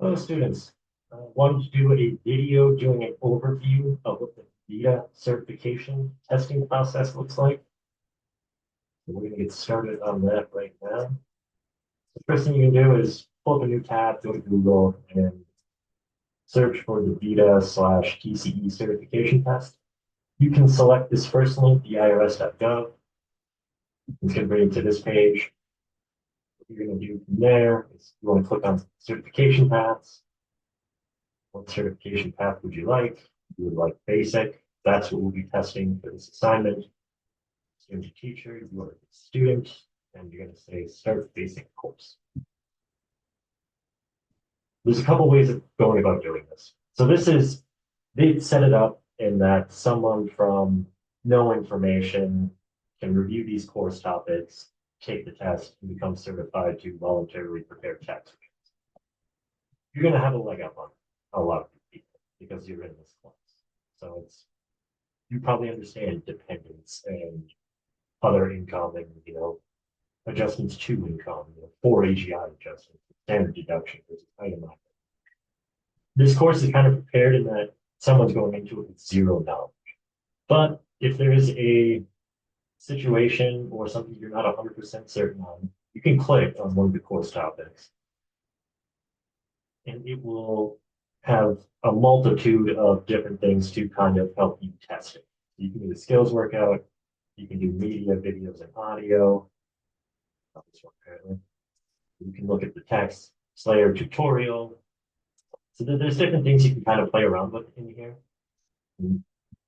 Hello, students. Wanted to do a video doing an overview of what the VITA certification testing process looks like. So we're going to get started on that right now. The first thing you can do is pull up a new tab, go to Google, and search for the VITA / TCE certification test. You can select this first link, the irs.gov. It's going to bring you to this page. What you're going to do from there is you want to click on certification paths. What certification path would you like? You would like basic. That's what we'll be testing for this assignment. Student to teacher, you are a student, and you're going to say start basic course. There's a couple ways of going about doing this. So they set it up in that someone from no information can review these course topics, take the test, and become certified to voluntarily prepare tax returns. You're going to have a leg up on a lot of people because you're in this class. So you probably understand dependence and other income and, adjustments to income, for AGI adjustments, standard deduction versus itemized. This course is kind of prepared in that someone's going into it with zero knowledge. But if there is a situation or something you're not 100% certain on, you can click on one of the course topics and it will have a multitude of different things to kind of help you test it. You can do the skills workout, you can do media, videos, and audio. You can look at the text Slayer tutorial. So there's different things you can kind of play around with in here.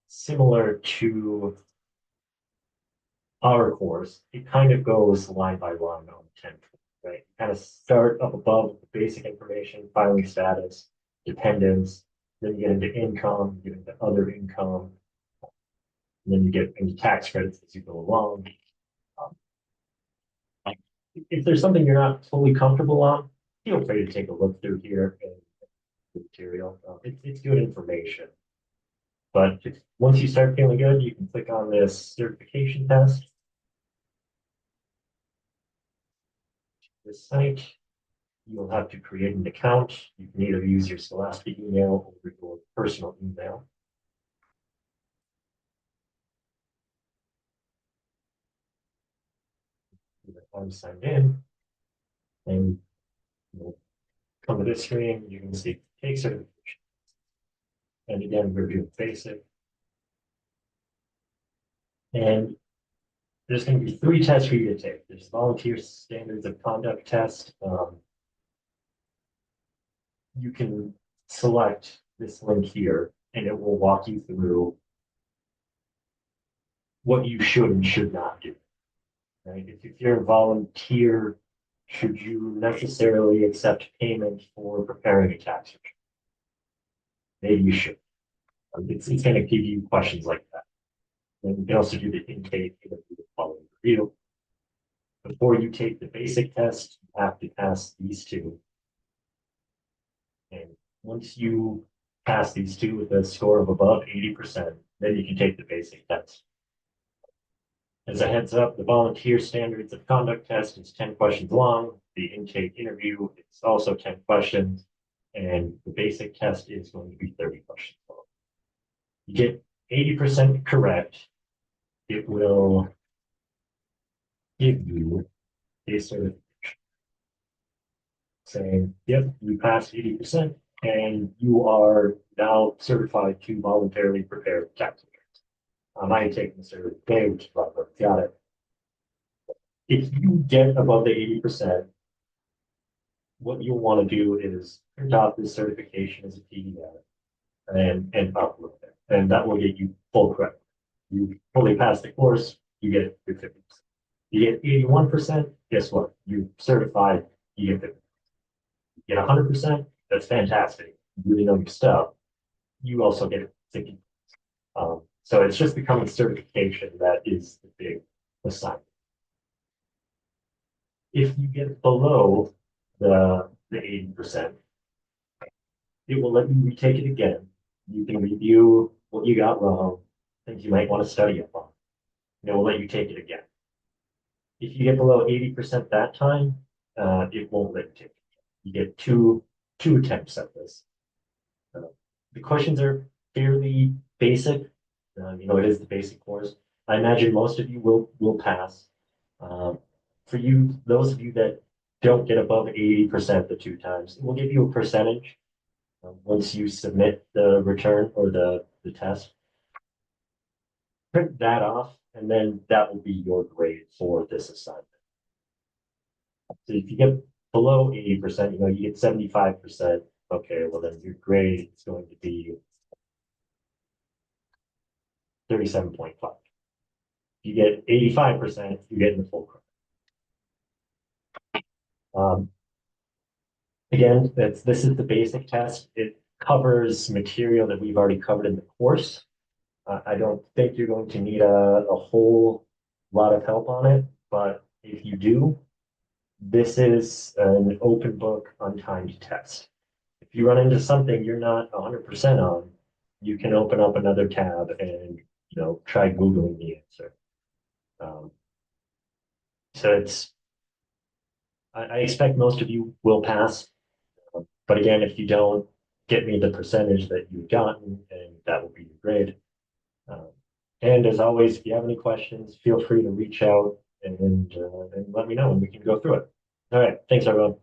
Similar to our course, it kind of goes line by line on 10, right? You kind of start up above with the basic information, filing status, dependence, then you get into income, you get into other income, and then you get into tax credits as you go along. If there's something you're not fully comfortable on, feel free to take a look through here and the material. It's good information. But once you start feeling good, you can click on this certification test. This site, you'll have to create an account. You can either use your Scholastic email or your personal email. I'm signed in, and come to this screen, you can see take certification. And again, we're doing basic. And there's going to be 3 tests for you to take. There's volunteer standards of conduct test. You can select this link here, and it will walk you through what you should and should not do. Right? If you're a volunteer, should you necessarily accept payment for preparing a tax return? Maybe you should. It's going to give you questions like that. And you can also do the intake interview following review. Before you take the basic test, you have to pass these 2. And once you pass these 2 with a score of above 80%, then you can take the basic test. As a heads up, the volunteer standards of conduct test is 10 questions long. The intake interview is also 10 questions. And the basic test is going to be 30 questions long. You get 80% correct, it will give you a certification saying, yep, you passed 80% and you are now certified to voluntarily prepare tax returns. I am taking the certificate today, which is probably got it. If you get above the 80%, what you'll want to do is print out this certification as a PDF and upload it. And that will get you full credit. You fully pass the course, you get your 50%. You get 81%, guess what? You're certified, you get 50%. You get 100%, that's fantastic. You really know your stuff. You also get 50%. So it's just becoming certification that is the big assignment. If you get below the 80%, it will let you retake it again. You can review what you got wrong, things you might want to study up on. And it will let you take it again. If you get below 80% that time, it won't let you take it. You get 2 2 attempts at this. Uh, the questions are fairly basic. It is the basic course. I imagine most of you will pass. Um, for you, those of you that don't get above 80% the 2 times, we'll give you a percentage once you submit the return or the test. Print that off, and then that will be your grade for this assignment. So if you get below 80%, you get 75%. Okay, well then your grade is going to be 37.5. If you get 85%, you're getting the full credit. Again, this is the basic test. It covers material that we've already covered in the course. I don't think you're going to need a whole lot of help on it, but if you do, this is an open book, untimed test. If you run into something you're not 100% on, you can open up another tab and try Googling the answer. Um, so I expect most of you will pass. But again, if you don't, get me the percentage that you've gotten, and that will be your grade. Um, and as always, if you have any questions, feel free to reach out and let me know, and we can go through it. All right. Thanks, everyone.